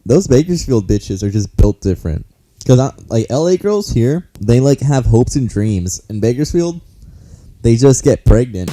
those Bakersfield bitches are just built different. Because like LA girls here, they like have hopes and dreams. In Bakersfield, they just get pregnant.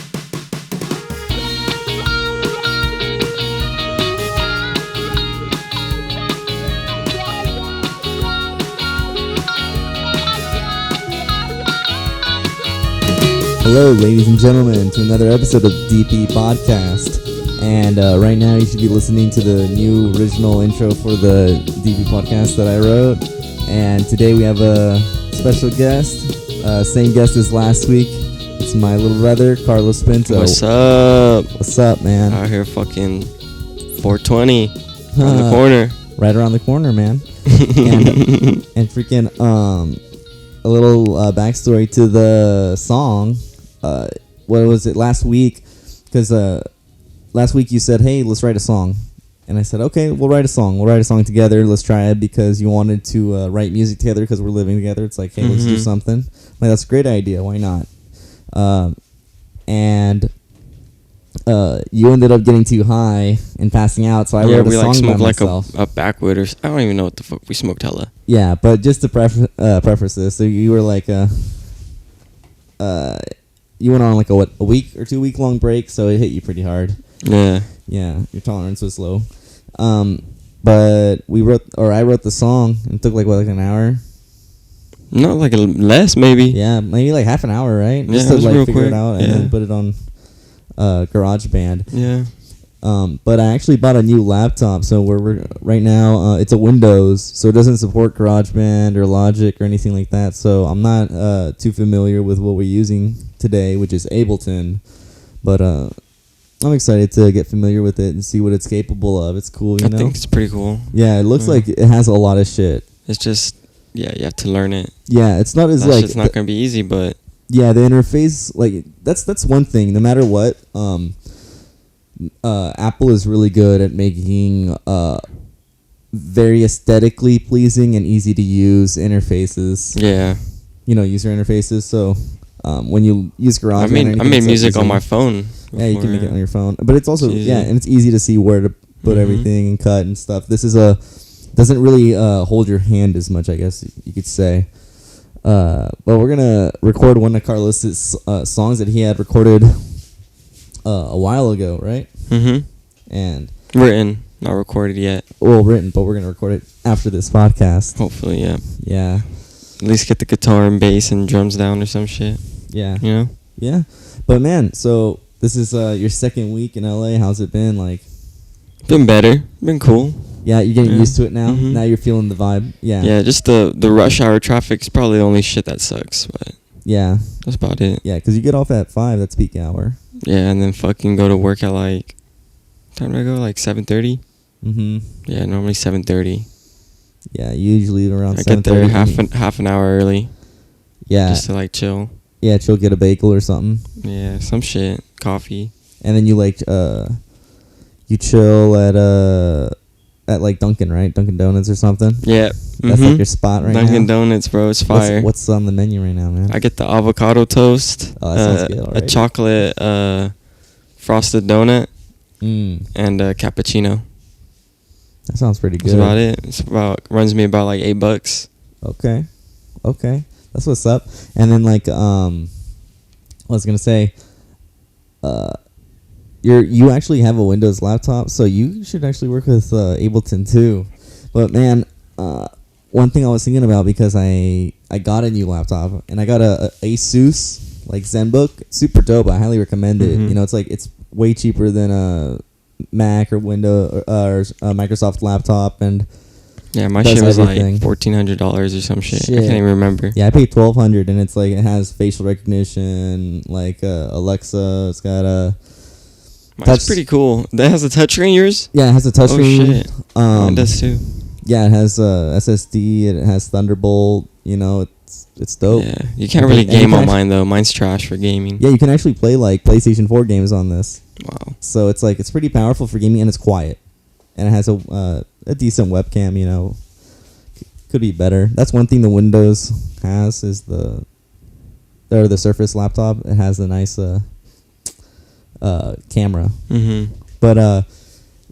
Hello, ladies and gentlemen, to another episode of DP Podcast. And right now you should be listening to the new original intro for the DP Podcast that I wrote. And today we have a special guest, same guest as last week. It's my little brother, Carlos Pinto. What's up? What's up, man? Out here fucking 420 on the corner. Right around the corner, man. and freaking, a little backstory to the song. What was it last week? Because last week you said, "Hey, let's write a song," and I said, "Okay, we'll write a song. We'll write a song together. Let's try it," because you wanted to write music together because we're living together. It's like, hey, let's do something. Like, that's a great idea. Why not? And you ended up getting too high and passing out, so I wrote a song by smoked myself. like a backwood or I don't even know what the fuck we smoked hella. Yeah, but just to preface this, so you were like you went on like a week or 2 week long break, so it hit you pretty hard. Yeah. Yeah, your tolerance was low. But I wrote the song, and it took like an hour. No, like less maybe. Yeah, maybe like half an hour, right? Yeah, just to it was like real figure quick. it out and then put it on GarageBand. Yeah. But I actually bought a new laptop, so we're right now it's a Windows, so it doesn't support GarageBand or Logic or anything like that. So I'm not too familiar with what we're using today, which is Ableton. But I'm excited to get familiar with it and see what it's capable of. It's cool, you know? I think it's pretty cool. Yeah, it looks like it has a lot of shit. It's just, you have to learn it. Yeah, it's not as It's not going to be easy, but... Yeah, the interface, like, that's one thing. No matter what, Apple is really good at making very aesthetically pleasing and easy to use interfaces. Yeah. User interfaces. So when you use GarageBand, I made music on my phone. Yeah, you can make it on your phone, but it's also It's and it's easy to see where to put everything and cut and stuff. This is doesn't really hold your hand as much, I guess you could say. But we're gonna record one of Carlos's songs that he had recorded a while ago, right? Mm-hmm. And written, not recorded yet. Well, written, but we're gonna record it after this podcast. Hopefully, yeah. Yeah. At least get the guitar and bass and drums down or some shit. Yeah. You know? Yeah. But man, so this is your second week in LA. How's it been? Like, been better. Been cool. Yeah, you're getting used to it now. Mm-hmm. Now you're feeling the vibe. Yeah. Yeah, just the rush hour traffic's probably the only shit that sucks, but yeah, that's about it. Yeah, because you get off at 5. That's peak hour. Yeah, and then fucking go to work at like, what time do I go? Like 7:30. Mm-hmm. Yeah, normally 7:30. Yeah, usually around 7:30. I get there half an hour early. Yeah. Just to like chill. Yeah, chill, get a bagel or something. Yeah, some shit, coffee. And then you like you chill at like Dunkin', right? Dunkin' Donuts or something. Yeah. That's like your spot right now. Dunkin' Donuts, bro, it's fire. What's on the menu right now, man? I get the avocado toast. Oh, that sounds good already. A chocolate frosted donut. And a cappuccino. That sounds pretty good. That's about it. Runs me about like $8. Okay. That's what's up. And then like I was gonna say, you actually have a Windows laptop, so you should actually work with Ableton too. But man, one thing I was thinking about, because I got a new laptop and I got a Asus like ZenBook, super dope. I highly recommend it. It's way cheaper than a Mac or Windows or a Microsoft laptop, and yeah, my shit was everything. Like $1,400 or some shit. I can't even remember. Yeah, I paid $1,200, and it's like it has facial recognition, like Alexa. It's got a. That's pretty cool. That has a touchscreen, yours? Yeah, it has a touchscreen. Oh shit. Mine does too. Yeah, it has SSD. It has Thunderbolt. It's dope. Yeah, you can't really game on mine though. Mine's trash for gaming. Yeah, you can actually play like PlayStation 4 games on this. Wow. So it's like it's pretty powerful for gaming, and it's quiet, and it has a decent webcam. Could be better. That's one thing the Windows has is the Surface laptop. It has a nice camera. Mm-hmm. But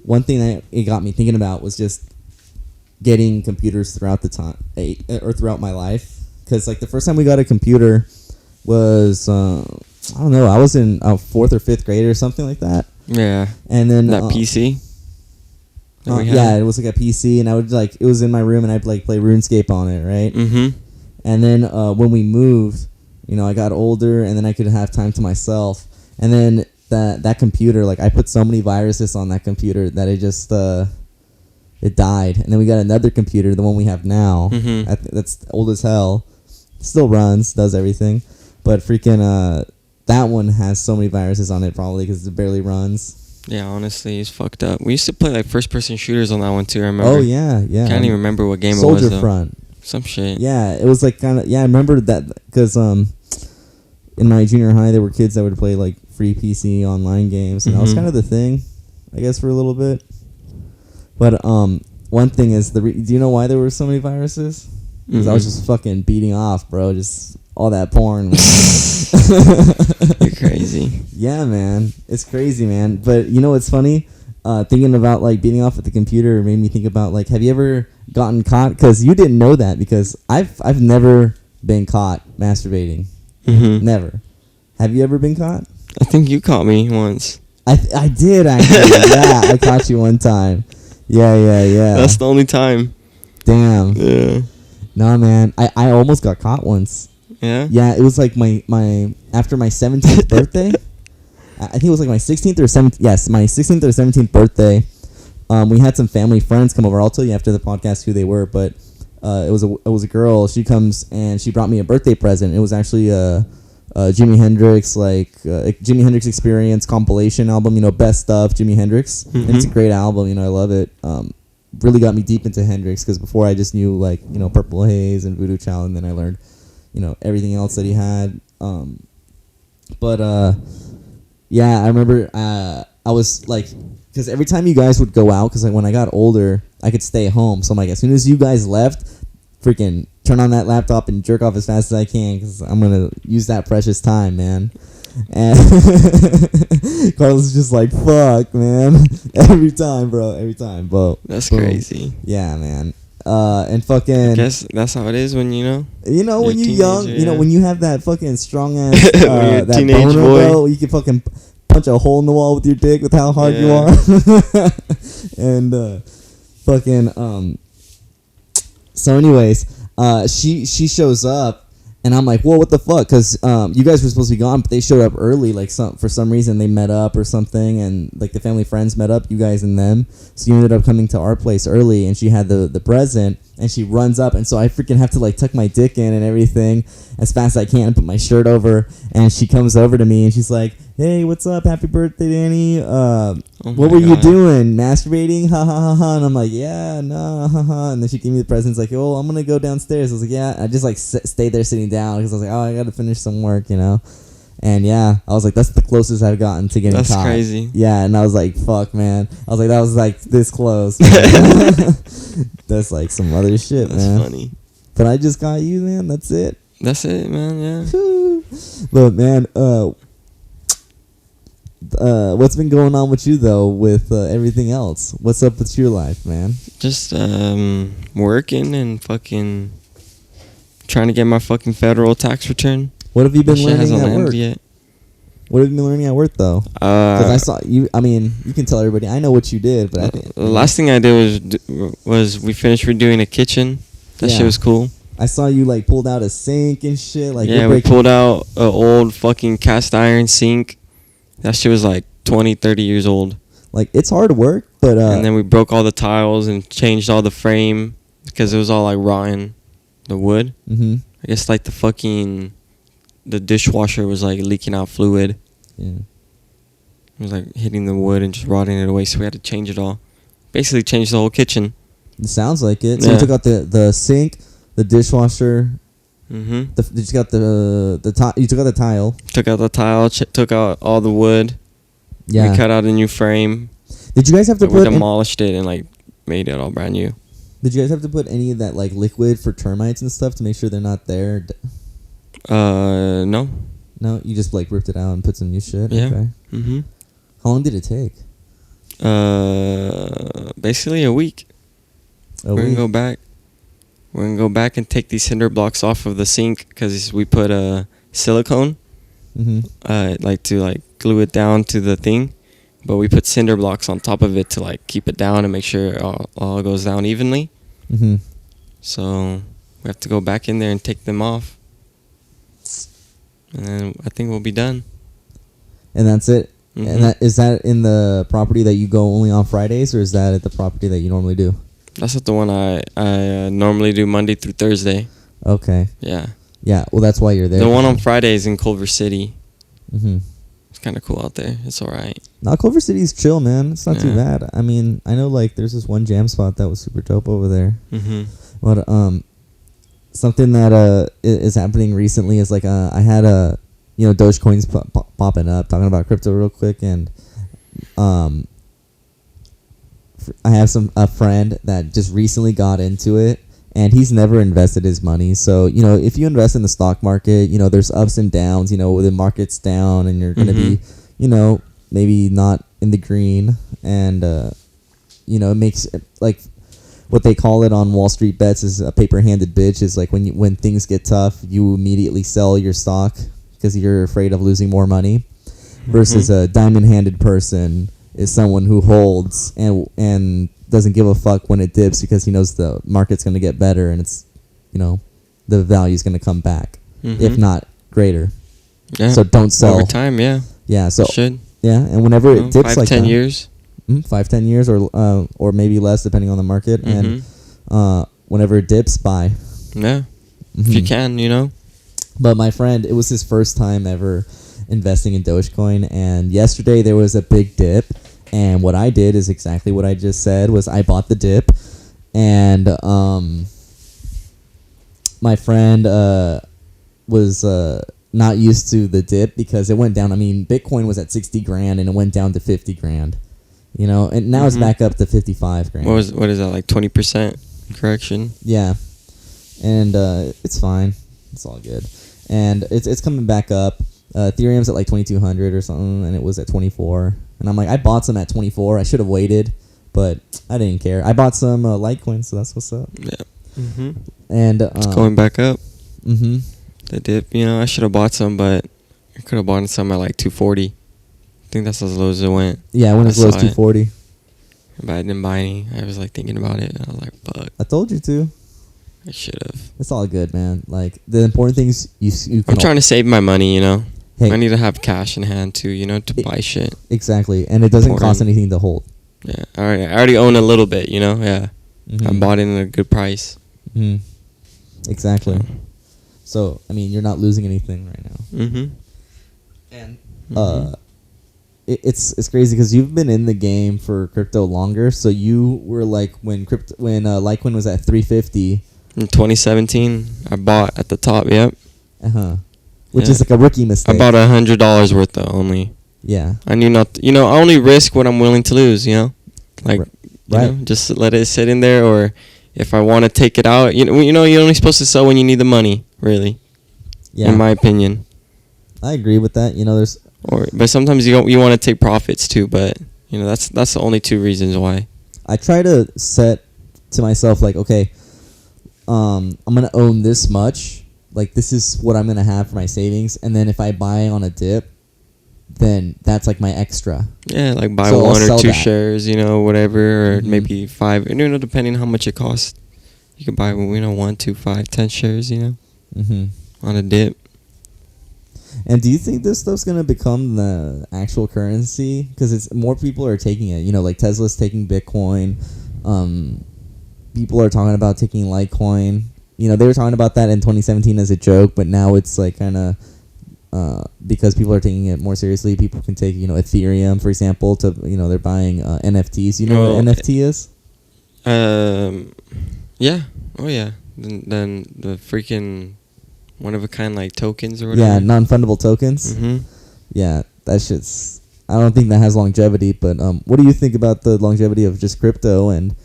one thing that it got me thinking about was just getting computers throughout the time or throughout my life. Because like the first time we got a computer was I don't know. I was in 4th or 5th grade or something like that. Yeah. And then That PC. Yeah, it was like a PC, and I would like it was in my room, and I'd like play RuneScape on it, right? Mm-hmm. And then when we moved, you know, I got older, and then I could have time to myself. And then that computer, like I put so many viruses on that computer that it just it died. And then we got another computer, the one we have now. Mm-hmm. That's old as hell. Still runs, does everything, but freaking that one has so many viruses on it probably because it barely runs. Yeah, honestly, it's fucked up. We used to play like first-person shooters on that one too. I remember. Oh yeah. Can't even remember what game Soldier it was though. Front. Some shit. Yeah, it was like kind of. Yeah, I remember that because in my junior high there were kids that would play like free PC online games, and that was Mhm. kind of the thing, I guess, for a little bit. But one thing is do you know why there were so many viruses? Because I was just fucking beating off, bro. Just all that porn. You're crazy. Yeah, man. It's crazy, man. But you know what's funny? Thinking about like beating off at the computer made me think about like, have you ever gotten caught? Because you didn't know that. Because I've never been caught masturbating. Mm-hmm. Never. Have you ever been caught? I think you caught me once. I did actually. Yeah, I caught you one time. Yeah. That's the only time. Damn. Yeah. Nah, man. I almost got caught once. Yeah? Yeah, it was like my after my 17th birthday. I think it was like my 16th or 17th. Yes, my 16th or 17th birthday. We had some family friends come over. I'll tell you after the podcast who they were, but it was a girl. She comes and she brought me a birthday present. It was actually a Jimi Hendrix Jimi Hendrix Experience compilation album. You know, best stuff Jimi Hendrix. Mm-hmm. And it's a great album. You know, I love it. Really got me deep into Hendrix because before I just knew like Purple Haze and Voodoo Child, and then I learned everything else that he had. Yeah, I remember I was like, because every time you guys would go out, because like when I got older, I could stay home. So I'm like, as soon as you guys left, freaking turn on that laptop and jerk off as fast as I can, because I'm going to use that precious time, man. And Carlos is just like, fuck, man. Every time, bro. That's Boom. Crazy. Yeah, man. And fucking... I guess that's how it is when when you're you're young, yeah. when you have that fucking strong ass When you're a that teenage boner, boy. bro, you can fucking punch a hole in the wall with your dick with how hard you Yeah. are. And fucking so anyways, she shows up, and I'm like, whoa, what the fuck? Because you guys were supposed to be gone, but they showed up early. Like for some reason they met up or something, and like the family friends met up, you guys and them. So you ended up coming to our place early, and she had the present, and she runs up, and so I freaking have to like tuck my dick in and everything as fast as I can, and put my shirt over, and she comes over to me and she's like, hey, what's up? Happy birthday, Danny. What were you doing? Masturbating? Ha ha ha ha. And I'm like, yeah, no, ha ha. And then she gave me the presents like, oh, I'm gonna go downstairs. I was like, yeah. I just like stayed there sitting down because I was like, oh, I gotta finish some work, And yeah, I was like, that's the closest I've gotten to getting caught. That's crazy. Yeah, and I was like, fuck, man. I was like, that was like this close. That's like some other shit, That's man. funny. But I just got you, man. That's it. That's it, man. Yeah. But man, what's been going on with you though with everything else? What's up with your life, man? Just working and fucking trying to get my fucking federal tax return. What have you been That shit learning hasn't at landed work? yet. What have you been learning at work though? Because I saw you. I mean, you can tell everybody. I know what you did, but I think the last thing I did was we finished redoing a kitchen. That Yeah. shit was cool. I saw you like pulled out a sink and shit. Like Yeah, we pulled out an old fucking cast iron sink. That shit was like 20, 30 years old. Like it's hard work, but and then we broke all the tiles and changed all the frame because it was all like rotten, the wood. Mm-hmm. I guess like the dishwasher was like leaking out fluid. Yeah. It was like hitting the wood and just rotting it away, so we had to change it all. Basically changed the whole kitchen. It sounds like it. So Yeah. you took out the sink, the dishwasher. Mm-hmm. You took out you took out the tile. Took out the tile, took out all the wood. Yeah. We cut out a new frame. Did you guys have to We put? demolished it and like made it all brand new. Did you guys have to put any of that like liquid for termites and stuff to make sure they're not there? No. No, you just like ripped it out and put some new shit. Yeah. Okay. Mm-hmm. How long did it take? Basically a week. Oh, We're gonna go back. We're gonna go back and take these cinder blocks off of the sink because we put a silicone, like to like glue it down to the thing, but we put cinder blocks on top of it to like keep it down and make sure it all goes down evenly. So we have to go back in there and take them off, and then I think we'll be done. And that's it. And is that in the property that you go only on Fridays, or is that at the property that you normally do? That's not the one I normally do Monday through Thursday. Okay. Yeah. Yeah. Well, that's why you're there. The one on Fridays in Culver City. It's kind of cool out there. It's all right. Now, Culver City's chill, man. It's not too bad. I mean, I know like there's this one jam spot that was super dope over there. But something that is happening recently is like I had Dogecoin's popping up, talking about crypto real quick, and I have a friend that just recently got into it, and he's never invested his money. So, if you invest in the stock market, there's ups and downs, the market's down and you're going to be, maybe not in the green. And, it makes like what they call it on Wall Street Bets is a paper-handed bitch. Is like when things get tough, you immediately sell your stock because you're afraid of losing more money, versus a diamond-handed person is someone who holds and doesn't give a fuck when it dips because he knows the market's going to get better and it's, the value's going to come back, if not greater. Yeah. So don't sell. Over time, yeah. Yeah, so should. Yeah, and whenever it dips 5-10 years. 5-10 years or maybe less depending on the market, and whenever it dips, buy. Yeah. If you can, But my friend, it was his first time ever investing in Dogecoin, and yesterday there was a big dip, and what I did is exactly what I just said, was I bought the dip, and my friend was not used to the dip because it went down. I mean, Bitcoin was at 60 grand and it went down to 50 grand, and now it's back up to 55 grand. What is that, like 20% correction? Yeah, and it's fine. It's all good. And it's coming back up. Ethereum's at like 2,200 or something, and it was at 24. And I'm like, I bought some at 24. I should have waited, but I didn't care. I bought some Litecoin, so that's what's up. Yeah. And it's going back up. The dip, I should have bought some, but I could have bought some at like 240. I think that's as low as it went. Yeah, it went as low as 240. But I didn't buy any. I was like thinking about it, and I was like, fuck. I told you to. I should have. It's all good, man. Like, the important things you can... I'm trying to save my money, Hey, I need to have cash in hand too, to buy shit. Exactly. And it doesn't cost anything to hold. Yeah. I already own a little bit, Yeah. I bought it at a good price. Exactly. So, I mean, you're not losing anything right now. And it's crazy because you've been in the game for crypto longer. So you were like when Litecoin was at 350 in 2017. I bought at the top. Yep. Which is like a rookie mistake. I bought $100 worth though only. Yeah. I knew not. I only risk what I'm willing to lose. Like right. Just let it sit in there, or if I want to take it out, you're only supposed to sell when you need the money, really. Yeah. In my opinion. I agree with that. But sometimes you want to take profits too, but that's the only two reasons why. I try to set to myself like, okay, I'm gonna own this much. Like, this is what I'm gonna have for my savings, and then if I buy on a dip, then that's like my extra. Yeah, like buy one or two shares, whatever, or maybe 5. Depending on how much it costs, you could buy 1, 2, 5, 10 shares. On a dip. And do you think this stuff's gonna become the actual currency? Because it's more people are taking it. Like Tesla's taking Bitcoin. People are talking about taking Litecoin. They were talking about that in 2017 as a joke, but now it's like kind of because people are taking it more seriously. People can take Ethereum, for example, to they're buying NFTs. You know what NFT is? Yeah. Oh yeah. Then the freaking one of a kind like tokens or whatever. Yeah, non-fundable tokens. Yeah, that shit's. I don't think that has longevity, but what do you think about the longevity of just crypto and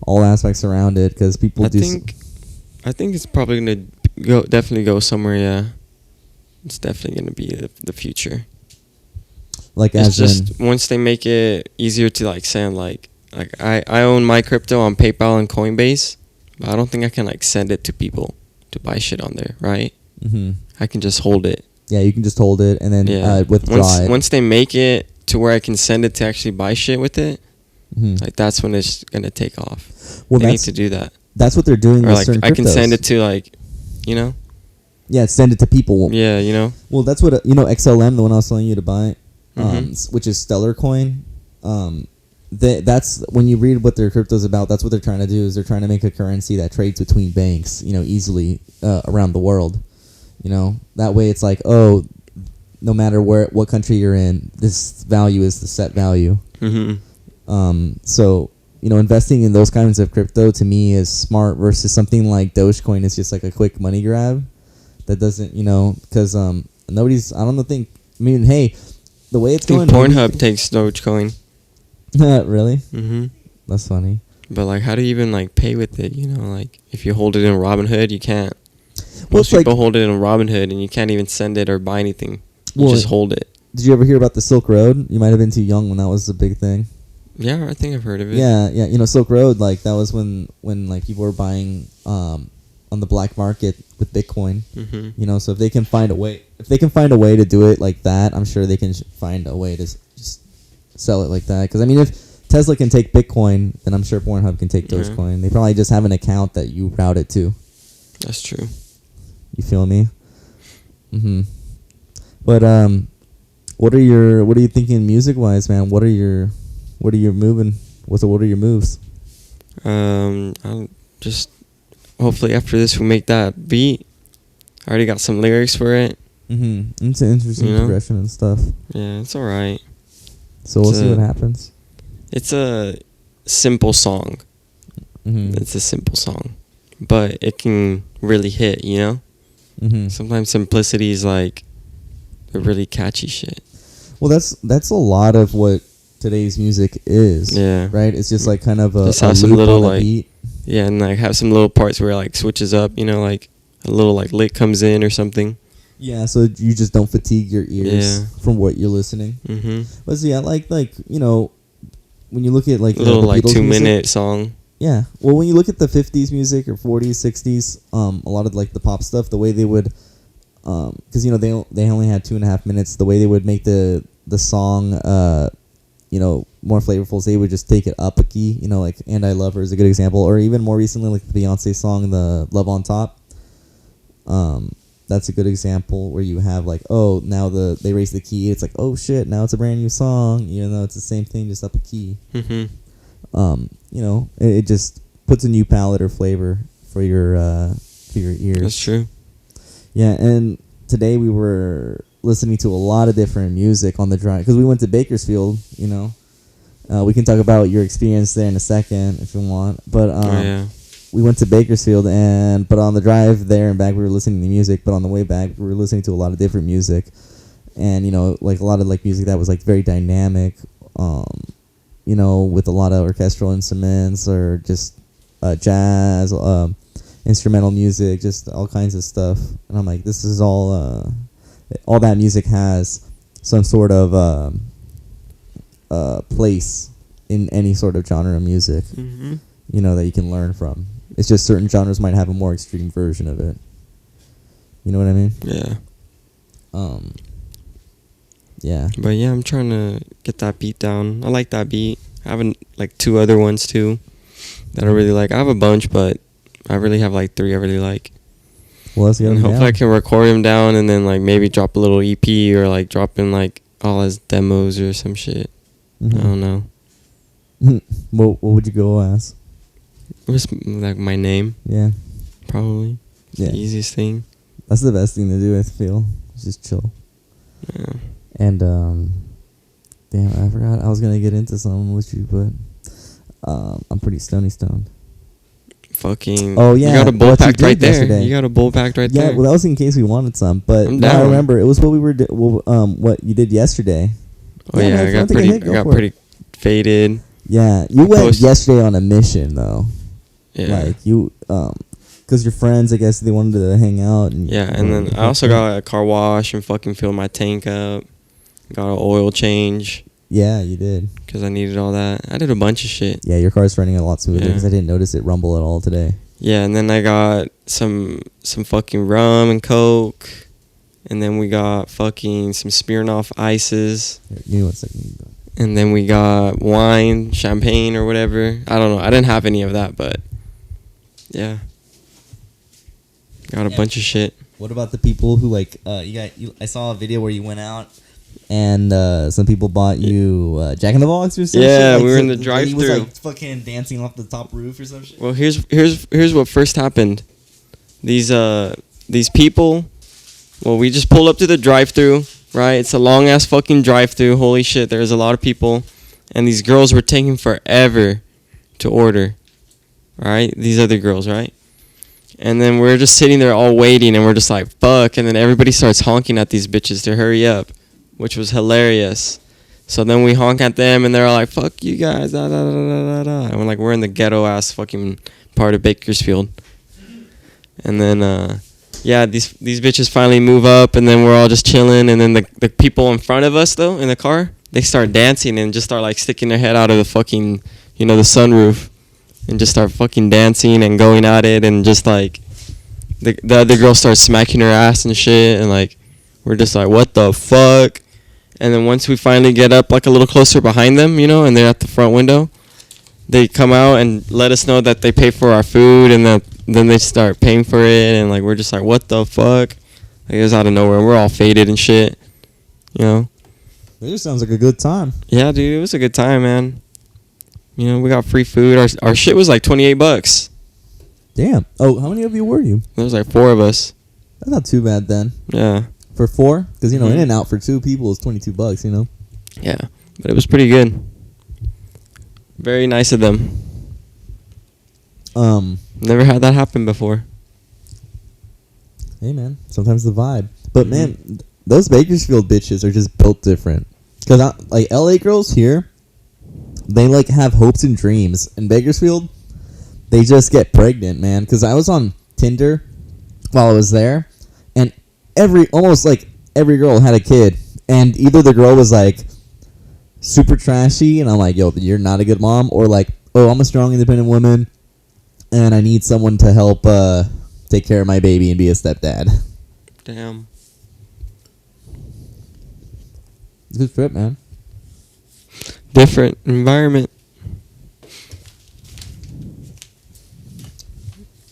all aspects around it? Because people I think it's probably gonna definitely go somewhere. Yeah, it's definitely gonna be the future. Like, it's just once they make it easier to like send like like I own my crypto on PayPal and Coinbase, but I don't think I can like send it to people to buy shit on there, right? Mm-hmm. I can just hold it. Yeah, you can just hold it and then Yeah. withdraw it. Once they make it to where I can send it to actually buy shit with it, like that's when it's gonna take off. Well, they need that's to do that. that's what they're doing Or with like certain I can send cryptos. it to like, you know. Yeah, send it to people. Yeah, you know. Well, that's what XLM, the one I was telling you to buy, Mhm. which is Stellar Coin. That's when you read what their crypto's about. That's what they're trying to do. Is they're trying to make a currency that trades between banks, easily around the world. That way it's like, oh, no matter what country you're in, this value is the set value. So investing in those kinds of crypto to me is smart versus something like Dogecoin is just like a quick money grab that doesn't, because nobody's, I don't think, I mean, hey, the way it's I think going, Pornhub takes Dogecoin. Really? Mm-hmm. That's funny. But like, how do you even like pay with it? Like if you hold it in Robinhood, you can't. Well, Most people hold it in Robinhood, and you can't even send it or buy anything. You just hold it. Did you ever hear about the Silk Road? You might have been too young when that was a big thing. Yeah, I think I've heard of it. Yeah. Silk Road, like that was when like people were buying on the black market with Bitcoin. Mm-hmm. So if they can find a way to do it like that, I'm sure they can find a way to just sell it like that. Because I mean, if Tesla can take Bitcoin, then I'm sure Pornhub can take Dogecoin. They probably just have an account that you route it to. That's true. You feel me? Mm-hmm. But what are you thinking music wise, man? What are your moving? What are your moves? I'll just hopefully after this we make that beat. I already got some lyrics for it. Mm-hmm. It's an interesting progression and stuff. Yeah, it's alright. So we'll see what happens. It's a simple song. Mm-hmm. It's a simple song, but it can really hit. Mm-hmm. Sometimes simplicity is like a really catchy shit. Well, that's a lot of what today's music is. Yeah. Right. It's just like kind of a just have a some loop little on a like beat. Yeah, and like have some little parts where it like switches up. Like a little like lick comes in or something. Yeah. So you just don't fatigue your ears from what you're listening. Mm-hmm. But see, I like when you look at like a little the like Beatles 2-minute song. Yeah. Well, when you look at the 50s music or 40s, 60s, a lot of like the pop stuff, the way they would, because they only had 2.5 minutes. The way they would make the song, more flavorful, they would just take it up a key. Like "And I Love Her" is a good example, or even more recently, like the Beyonce song, the "Love on Top." That's a good example where you have like, oh, now they raise the key. It's like, oh shit, now it's a brand new song, even though it's the same thing, just up a key. Mm-hmm. It just puts a new palette or flavor for your ears. That's true. Yeah, and today we were listening to a lot of different music on the drive because we went to Bakersfield. We can talk about your experience there in a second if you want. But we went to Bakersfield, but on the drive there and back we were listening to music. But on the way back we were listening to a lot of different music, and like a lot of like music that was like very dynamic. With a lot of orchestral instruments or just jazz, instrumental music, just all kinds of stuff. And I'm like, this is all that music has some sort of place in any sort of genre of music, that you can learn from. It's just certain genres might have a more extreme version of it. You know what I mean? Yeah. Yeah. But yeah, I'm trying to get that beat down. I like that beat. I have like 2 other ones too that I really like. I have a bunch, but I really have like 3 I really like. Well, let's get them down. Hopefully I can record them down and then like maybe drop a little EP or like drop in like all as demos or some shit. Mm-hmm. I don't know. What would you go as? Just like my name. Yeah. Probably. Yeah. The easiest thing. That's the best thing to do, I feel. Just chill. Yeah. And damn, I forgot I was gonna get into something with you, but I'm pretty stoned. Fucking. Oh yeah, you got a bowl what you packed did right there. yesterday. You got a bowl packed right there. Yeah, well that was in case we wanted some, but I'm now I down. remember it was what we were what you did yesterday. Oh Yeah, yeah, man, I if you got wanna take a hit, go for it. pretty faded. Yeah, you went posted- yesterday on a mission though. Yeah. Like you, because your friends, I guess they wanted to hang out. And Yeah, and then I also got a car wash and fucking filled my tank up. Got an oil change. Yeah, you did. because I needed all that. I did a bunch of shit. Yeah, your car's running a lot smoother Yeah. because I didn't notice it rumble at all today. Yeah, and then I got some fucking rum and Coke, and then we got fucking some Smirnoff ices, Here, give me 1 second. and then we got wine, champagne or whatever. I don't know. I didn't have any of that, but yeah, got a Yeah. bunch of shit. What about the people who like I saw a video where you went out and some people bought you Jack in the Box or something. Yeah, like, we were so in the the lady was drive-thru. like fucking dancing off the top roof or some shit. Well, here's what first happened. These people. Well, we just pulled up to the drive-thru, right? It's a long ass fucking drive-thru. Holy shit, there's a lot of people, and these girls were taking forever to order. Right? These other girls, right? And then we're just sitting there all waiting, and we're just like, fuck. And then everybody starts honking at these bitches to hurry up, which was hilarious. So then we honk at them, and they're like, fuck you guys, da da da da da da. And we're like, we're in the ghetto ass fucking part of Bakersfield. And then, yeah, these bitches finally move up, and then we're all just chilling. And then the people in front of us, though, in the car, they start dancing and just start, like, sticking their head out of the fucking, the sunroof. And just start fucking dancing and going at it, and just like the other girl starts smacking her ass and shit, and like we're just like, what the fuck? And then once we finally get up like a little closer behind them, and they're at the front window, they come out and let us know that they pay for our food, and then they start paying for it, and like we're just like, what the fuck? Like, it was out of nowhere. We're all faded and shit, It just sounds like a good time. Yeah, dude, it was a good time, man. We got free food. Our shit was like $28. Damn. Oh, how many of you were you? There was like 4 of us. That's not too bad then. Yeah. For 4? Because, Mhm. In and out for 2 people is $22, Yeah, but it was pretty good. Very nice of them. Never had that happen before. Hey, man. Sometimes the vibe. But, Mhm. man, those Bakersfield bitches are just built different. Because, like, LA girls here, they, like, have hopes and dreams. In Bakersfield, they just get pregnant, man. Because I was on Tinder while I was there, and almost every girl had a kid. And either the girl was, like, super trashy, and I'm like, yo, you're not a good mom, or, like, oh, I'm a strong, independent woman, and I need someone to help take care of my baby and be a stepdad. Damn. Good trip, man. Different environment.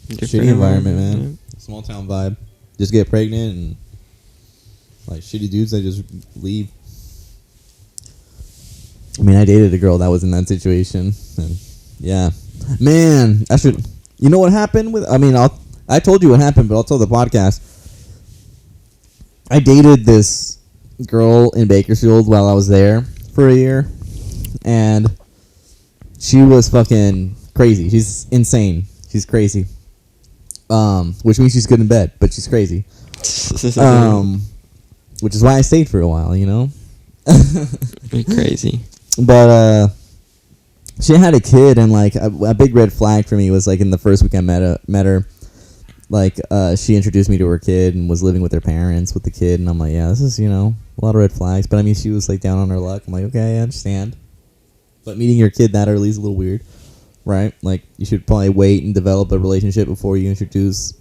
Shitty environment, man. Small town vibe. Just get pregnant and like shitty dudes that just leave. I mean, I dated a girl that was in that situation, and yeah, man, I should. You know what happened with? I mean, I told you what happened, but I'll tell the podcast. I dated this girl in Bakersfield while I was there for a year, and she was fucking crazy. She's insane. She's crazy. Which means she's good in bed, but she's crazy. Which is why I stayed for a while, You're crazy. But she had a kid, and like a big red flag for me was like in the first week I met her, like she introduced me to her kid and was living with her parents with the kid, and I'm like, yeah, this is a lot of red flags. But I mean, she was like down on her luck. I'm like, okay, I understand. But meeting your kid that early is a little weird, right? Like you should probably wait and develop a relationship before you introduce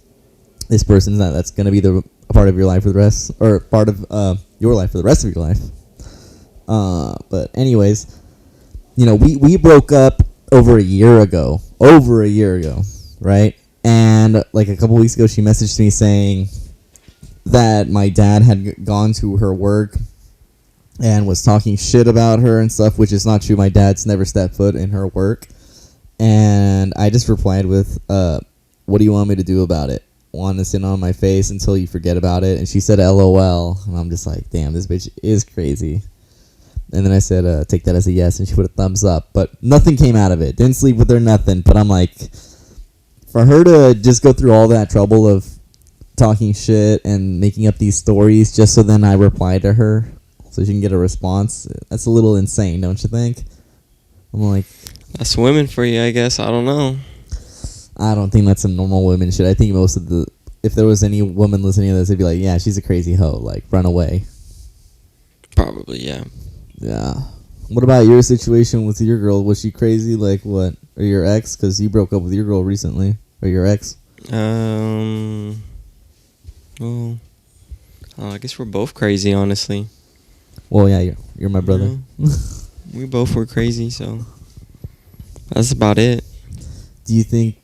this person that's gonna be a part of your life for the rest, or part of your life for the rest of your life. But anyways, we broke up over a year ago, right? And like a couple weeks ago, she messaged me saying that my dad had gone to her work and was talking shit about her and stuff, which is not true. My dad's never stepped foot in her work. And I just replied with, what do you want me to do about it? Want to sit on my face until you forget about it? And she said, LOL. And I'm just like, damn, this bitch is crazy. And then I said, take that as a yes, and she put a thumbs up. But nothing came out of it. Didn't sleep with her, nothing. But I'm like, for her to just go through all that trouble of talking shit and making up these stories just so then I reply to her so she can get a response, that's a little insane, don't you think? I'm like, That's women for you, I guess. I don't know. I don't think that's some normal women shit. I think most of if there was any woman listening to this, they'd be like, yeah, she's a crazy hoe. Like, run away. Probably, yeah. Yeah. What about your situation with your girl? Was she crazy? Like what? Or your ex? Because you broke up with your girl recently. Or your ex? Well, I guess we're both crazy, honestly. Well, yeah, you're my brother. We both were crazy, so that's about it. Do you think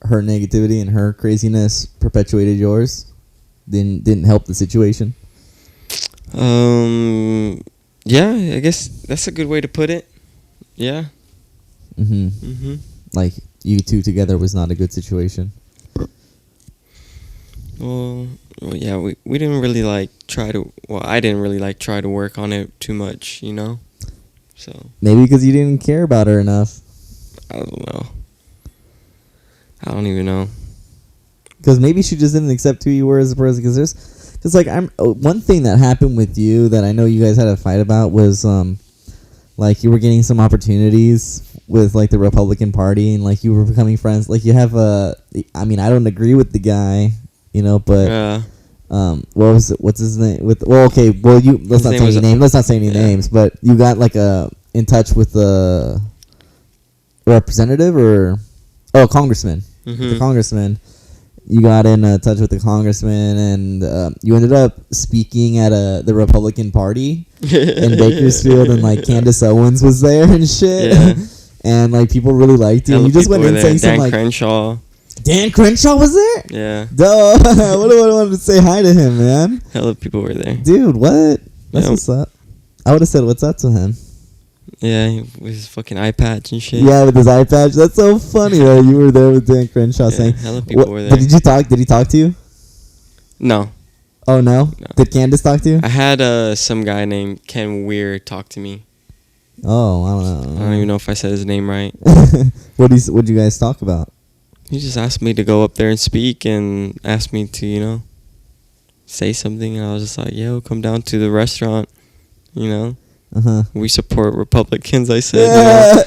her negativity and her craziness perpetuated yours? Didn't help the situation? Yeah, I guess that's a good way to put it. Yeah. Like, you two together was not a good situation. Well, yeah, we didn't really like try to. Well, I didn't really like try to work on it too much, you know. So maybe because you didn't care about her enough. I don't know. I don't even know. Because maybe she just didn't accept who you were as a person. Because like one thing that happened with you that I know you guys had a fight about was like you were getting some opportunities with like the Republican Party and like you were becoming friends. Like you have I mean, I don't agree with the guy, you know, but what's his name? Let's not say any names. Let's not say any names. But you got like in touch with the representative or congressman. The congressman. You got in touch with the congressman, and you ended up speaking at the Republican Party in Bakersfield, and like Candace Owens was there and shit, and like people really liked you. And you just went in saying something like Crenshaw. Dan Crenshaw was there? Yeah. Duh. What do I want to say hi to him, man? Hella people were there. Dude, what? That's what's up. I would have said what's up to him. Yeah, with his fucking eye patch and shit. Yeah, with his eye patch. That's so funny that you were there with Dan Crenshaw saying. Hella people were there. Did you talk? Did he talk to you? No. Oh no? Did Candace talk to you? I had some guy named Ken Weir talk to me. Oh, I don't know. I don't even know if I said his name right. What'd you guys talk about? He just asked me to go up there and speak and asked me to, say something. And I was just like, yo, come down to the restaurant, We support Republicans, I said. Yeah.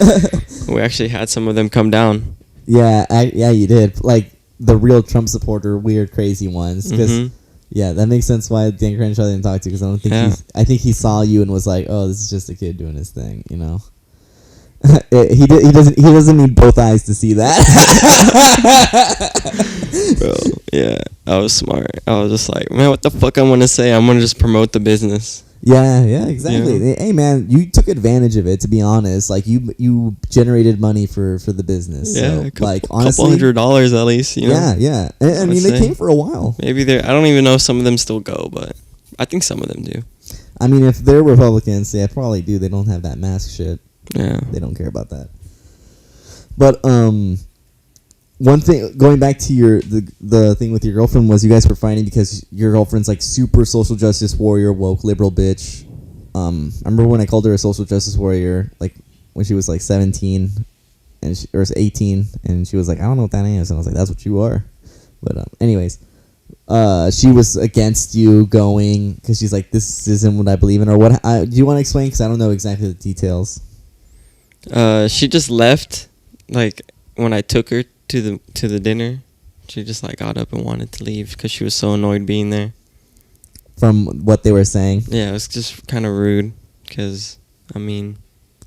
We actually had some of them come down. Yeah, you did. Like the real Trump supporter, weird, crazy ones. Because yeah, that makes sense why Dan Crenshaw didn't talk to you. Because I don't think I think he saw you and was like, oh, this is just a kid doing his thing, he doesn't need both eyes to see that. Bro, yeah, I was smart. I was just like, man, what the fuck I'm gonna say? I'm gonna just promote the business. Yeah, exactly. Yeah. Hey, man, you took advantage of it. To be honest, like you generated money for the business. Yeah, so, honestly, $200 at least. Yeah. I mean, they came for a while. Maybe I don't even know if some of them still go, but I think some of them do. I mean, if they're Republicans, yeah, probably do. They don't have that mask shit. Yeah, they don't care about that. But one thing, going back to the thing with your girlfriend, was you guys were fighting because your girlfriend's like super social justice warrior, woke liberal bitch. I remember when I called her a social justice warrior, like when she was like 17 or 18, and she was like, I don't know what that is, and I was like, that's what you are. But anyways, she was against you going because she's like, this isn't what I believe in, or what? Do you want to explain? Because I don't know exactly the details. She just left, like when I took her to the dinner. She just like got up and wanted to leave because she was so annoyed being there. From what they were saying. Yeah, it was just kind of rude because I mean,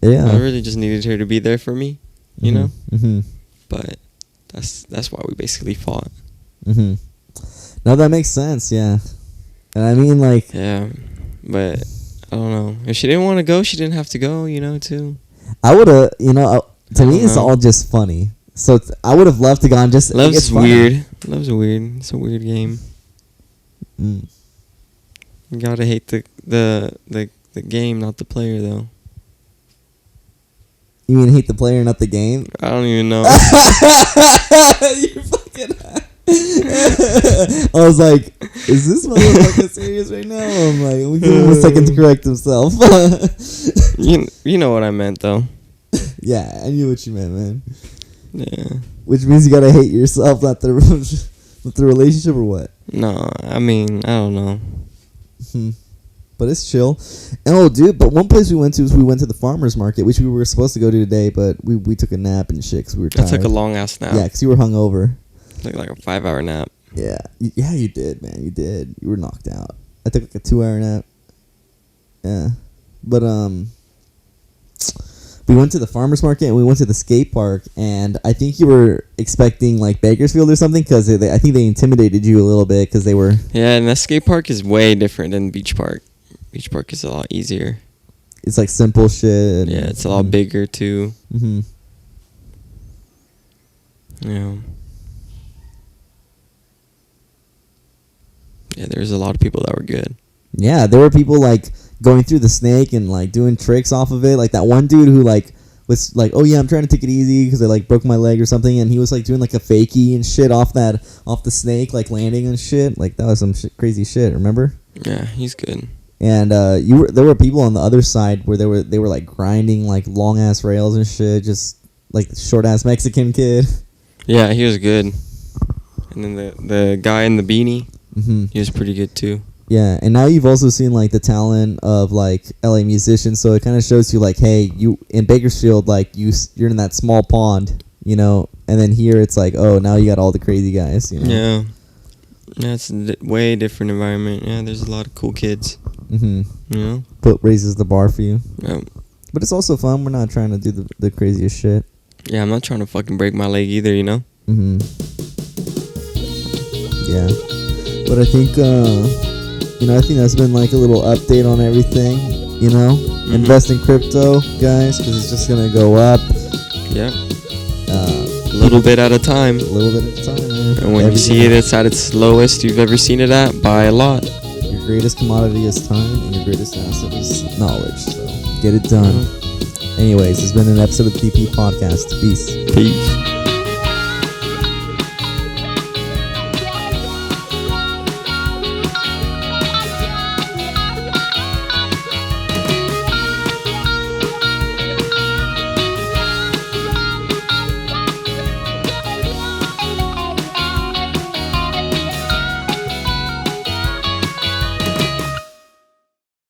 yeah, I really just needed her to be there for me, you know. Mm-hmm. But that's why we basically fought. Mm-hmm. No, that makes sense. Yeah, and I mean like. Yeah, but I don't know. If she didn't want to go, she didn't have to go. Too. I would have, to me, it's all just funny. So I would have loved to go on just. Love's weird. Love's weird. It's a weird game. You gotta hate the game, not the player, though. You mean hate the player, not the game? I don't even know. You fucking. I was like, is this motherfucker serious right now? I'm like, we give him a second to correct himself. You know what I meant, though. Yeah, I knew what you meant, man. Yeah. Which means you gotta hate yourself, not the relationship, or what? No, I mean, I don't know. But it's chill. And but one place we went to was the farmer's market, which we were supposed to go to today, but we took a nap and shit because we were tired. I took a long ass nap. Yeah, because you were hungover. Took like a 5-hour nap. Yeah, you did, man. You did. You were knocked out. I took like a 2-hour nap. Yeah, but we went to the farmers market and we went to the skate park, and I think you were expecting like Bakersfield or something because I think they intimidated you a little bit because they were. Yeah, and that skate park is way different than Beach Park. Beach Park is a lot easier. It's like simple shit. Yeah, it's a lot bigger too. Mm-hmm. Yeah. Yeah, there's a lot of people that were good. Yeah, there were people like going through the snake and like doing tricks off of it. Like that one dude who like was like, "Oh yeah, I'm trying to take it easy because I like broke my leg or something," and he was like doing like a fakie and shit off the snake, like landing and shit. Like that was some crazy shit. Remember? Yeah, he's good. And there were people on the other side where they were like grinding like long ass rails and shit, just like short ass Mexican kid. Yeah, he was good. And then the guy in the beanie, Mm-hmm. he was pretty good too. Yeah, and now you've also seen like the talent of like LA musicians, so it kind of shows you like, hey, you in Bakersfield, like you're in that small pond, you know, and then here it's like, oh, now you got all the crazy guys, you know. Yeah. Yeah, it's a way different environment. Yeah, there's a lot of cool kids. Mm-hmm. You know? Raises the bar for you. Yeah. But it's also fun. We're not trying to do the craziest shit. Yeah, I'm not trying to fucking break my leg either, you know? Mm-hmm. Yeah. But I think, I think that's been like a little update on everything, you know? Mm-hmm. Invest in crypto, guys, because it's just going to go up. Yeah. A little bit at a time. A little bit at a time, man. And when you see it's at its lowest you've ever seen it at, buy a lot. Your greatest commodity is time, and your greatest asset is knowledge. So get it done. Anyways, this has been an episode of the TP Podcast. Peace. Peace.